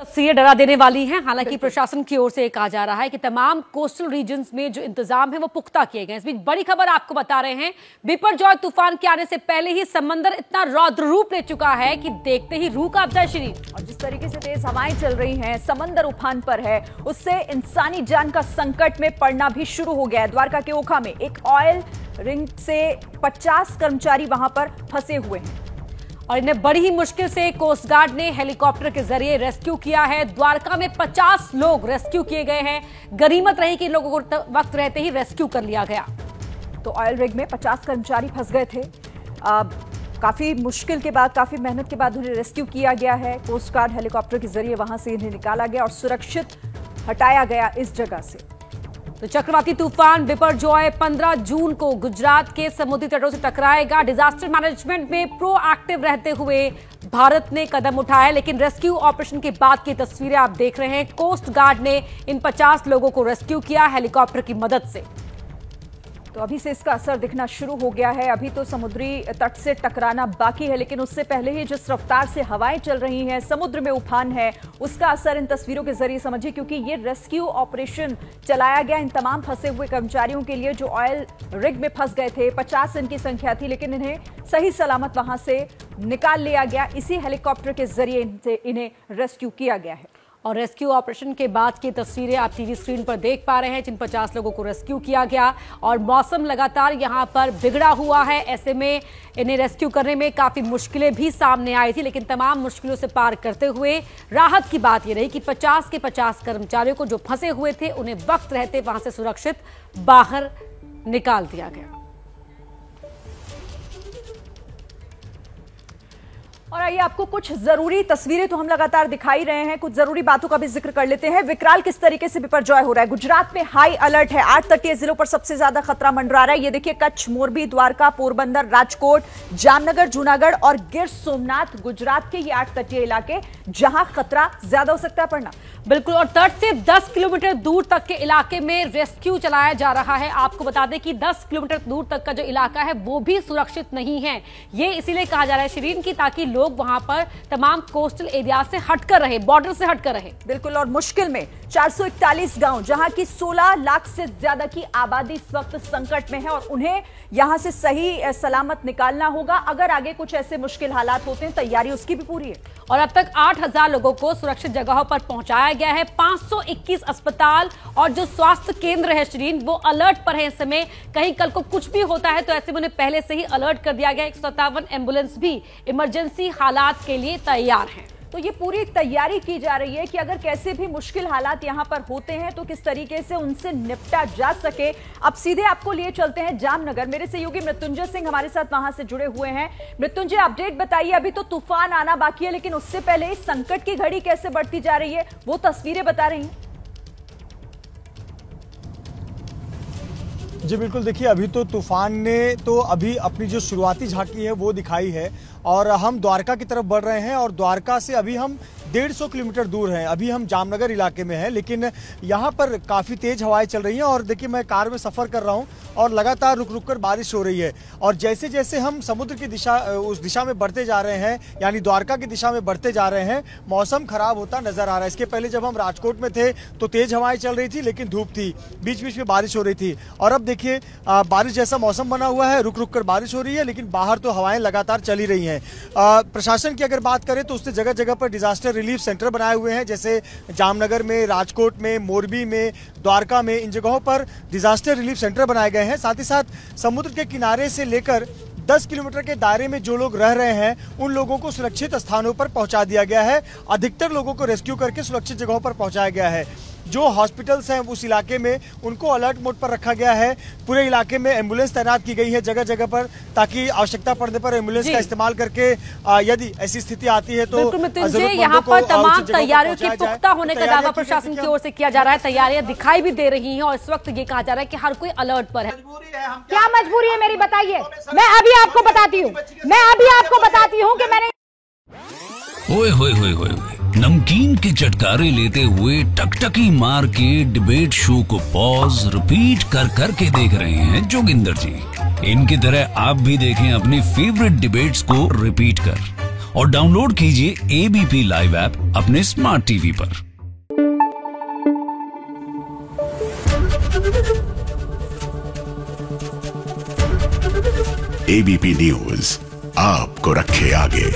तस्वीरें डरा देने वाली हैं। हालांकि प्रशासन की ओर से कहा जा रहा है कि तमाम कोस्टल रीजन्स में जो इंतजाम है वो पुख्ता किए गए हैं। इस बीच बड़ी खबर आपको बता रहे हैं, बिपरजॉय तूफान के आने से पहले ही समंदर इतना रौद्र रूप ले चुका है कि देखते ही रूह कांप जाए शरीर। और जिस तरीके से तेज हवाएं चल रही हैं, समंदर उफान पर है, उससे इंसानी जान का संकट में पड़ना भी शुरू हो गया है। द्वारका के ओखा में एक ऑयल रिंग से 50 कर्मचारी वहां पर फंसे हुए हैं और इन्हें बड़ी ही मुश्किल से कोस्ट गार्ड ने हेलीकॉप्टर के जरिए रेस्क्यू किया है। द्वारका में 50 लोग रेस्क्यू किए गए हैं। गनीमत रही कि इन लोगों को वक्त रहते ही रेस्क्यू कर लिया गया। तो ऑयल रिग में 50 कर्मचारी फंस गए थे। काफी मुश्किल के बाद, काफी मेहनत के बाद उन्हें रेस्क्यू किया गया है। कोस्ट गार्ड हेलीकॉप्टर के जरिए वहां से इन्हें निकाला गया और सुरक्षित हटाया गया इस जगह से। तो चक्रवाती तूफान बिपरजॉय 15 जून को गुजरात के समुद्री तटों से टकराएगा। डिजास्टर मैनेजमेंट में प्रोएक्टिव रहते हुए भारत ने कदम उठाया है, लेकिन रेस्क्यू ऑपरेशन के बाद की तस्वीरें आप देख रहे हैं। कोस्ट गार्ड ने इन 50 लोगों को रेस्क्यू किया हेलीकॉप्टर की मदद से। तो अभी से इसका असर दिखना शुरू हो गया है। अभी तो समुद्री तट से टकराना बाकी है, लेकिन उससे पहले ही जिस रफ्तार से हवाएं चल रही हैं, समुद्र में उफान है, उसका असर इन तस्वीरों के जरिए समझिए। क्योंकि ये रेस्क्यू ऑपरेशन चलाया गया इन तमाम फंसे हुए कर्मचारियों के लिए जो ऑयल रिग में फंस गए थे। 50 इनकी संख्या थी, लेकिन इन्हें सही सलामत वहां से निकाल लिया गया। इसी हेलीकॉप्टर के जरिए इन्हें रेस्क्यू किया गया है। और रेस्क्यू ऑपरेशन के बाद की तस्वीरें आप टीवी स्क्रीन पर देख पा रहे हैं, जिन 50 लोगों को रेस्क्यू किया गया। और मौसम लगातार यहां पर बिगड़ा हुआ है, ऐसे में इन्हें रेस्क्यू करने में काफी मुश्किलें भी सामने आई थी, लेकिन तमाम मुश्किलों से पार करते हुए राहत की बात यह रही कि 50 के 50 कर्मचारियों को जो फंसे हुए थे उन्हें वक्त रहते वहां से सुरक्षित बाहर निकाल दिया गया। और आइए आपको कुछ जरूरी तस्वीरें तो हम लगातार दिखाई रहे हैं, कुछ जरूरी बातों का भी जिक्र कर लेते हैं। विकराल किस तरीके से बिपरजॉय हो रहा है। गुजरात में हाई अलर्ट है। 8 तटीय जिलों पर सबसे ज्यादा खतरा मंडरा रहा है। ये देखिए, कच्छ, मोरबी, द्वारका, पोरबंदर, राजकोट, जामनगर, जूनागढ़ और गिर सोमनाथ गुजरात के ये 8 तटीय इलाके जहां खतरा ज्यादा हो सकता है पड़ना। बिल्कुल, और तट से 10 किलोमीटर दूर तक के इलाके में रेस्क्यू चलाया जा रहा है। आपको बता दें कि 10 किलोमीटर दूर तक का जो इलाका है वो भी सुरक्षित नहीं है। ये इसीलिए कहा जा रहा है शिरीन की, ताकि लोग वहां पर तमाम कोस्टल एरिया से हटकर रहे, बॉर्डर से हटकर रहे। बिल्कुल, और मुश्किल में 441 गांव, जहां की 16 लाख से ज्यादा की आबादी इस वक्त संकट में है और उन्हें यहां से सही सलामत निकालना होगा। अगर आगे कुछ ऐसे मुश्किल हालात होते हैं, तैयारी उसकी भी पूरी है। और अब तक 8000 लोगों को सुरक्षित जगहों पर पहुंचाया गया है। 521 अस्पताल और जो स्वास्थ्य केंद्र है शिरीन, वो अलर्ट पर है इस समय। कहीं कल को कुछ भी होता है तो ऐसे में उन्हें पहले से ही अलर्ट कर दिया गया। 157 एम्बुलेंस भी इमरजेंसी हालात के लिए तैयार हैं। तो ये पूरी तैयारी की जा रही है कि अगर कैसे भी मुश्किल हालात यहां पर होते हैं तो किस तरीके से उनसे निपटा जा सके। अब सीधे आपको लिए चलते हैं जामनगर। मेरे सहयोगी मृत्युंजय सिंह हमारे साथ वहां से जुड़े हुए हैं। मृत्युंजय, अपडेट बताइए। अभी तो तूफान आना बाकी है, लेकिन उससे पहले संकट की घड़ी कैसे बढ़ती जा रही है, वो तस्वीरें बता रही हैं। जी बिल्कुल, देखिए, अभी तो तूफान ने तो अभी अपनी जो शुरुआती झांकी है वो दिखाई है और हम द्वारका की तरफ बढ़ रहे हैं। और द्वारका से अभी हम 150 किलोमीटर दूर हैं। अभी हम जामनगर इलाके में हैं, लेकिन यहाँ पर काफ़ी तेज़ हवाएं चल रही हैं। और देखिए, मैं कार में सफ़र कर रहा हूँ और लगातार रुक रुक कर बारिश हो रही है। और जैसे जैसे हम समुद्र की दिशा, उस दिशा में बढ़ते जा रहे हैं, यानी द्वारका की दिशा में बढ़ते जा रहे हैं, मौसम खराब होता नजर आ रहा है। इसके पहले जब हम राजकोट में थे तो तेज़ हवाएं चल रही थी, लेकिन धूप थी, बीच बीच में बारिश हो रही थी। और अब देखिए, बारिश जैसा मौसम बना हुआ है, रुक रुक कर बारिश हो रही है, लेकिन बाहर तो हवाएं लगातार चली रही हैं। प्रशासन की अगर बात करें तो उसने जगह जगह पर डिजास्टर रिलीफ सेंटर बनाए हुए हैं, जैसे जामनगर में, राजकोट में, मोरबी में, द्वारका में। इन जगहों पर डिजास्टर रिलीफ सेंटर बनाए गए हैं। साथ ही साथ समुद्र के किनारे से लेकर 10 किलोमीटर के दायरे में जो लोग रह रहे हैं उन लोगों को सुरक्षित स्थानों पर पहुंचा दिया गया है। अधिकतर लोगों को रेस्क्यू करके सुरक्षित जगहों पर पहुंचाया गया है। जो हॉस्पिटल्स हैं उस इलाके में, उनको अलर्ट मोड पर रखा गया है। पूरे इलाके में एम्बुलेंस तैनात की गई है जगह जगह पर, ताकि आवश्यकता पड़ने पर एम्बुलेंस का इस्तेमाल करके यदि ऐसी स्थिति आती है तो यहाँ पर तमाम तैयारियों के पुख्ता होने का दावा प्रशासन की ओर से किया जा रहा है। तैयारियां दिखाई भी दे रही हैं और इस वक्त ये कहा जा रहा है कि हर कोई अलर्ट पर है। क्या मजबूरी है मेरी, बताइए। मैं अभी आपको बताती हूँ कि मैंने ओए होए होए होए, नमकीन के चटकारे लेते हुए टकटकी मार के डिबेट शो को पॉज रिपीट कर कर के देख रहे हैं जोगिंदर जी। इनकी तरह आप भी देखें अपनी फेवरेट डिबेट्स को रिपीट कर और डाउनलोड कीजिए एबीपी लाइव ऐप अपने स्मार्ट टीवी पर। एबीपी न्यूज आपको रखे आगे।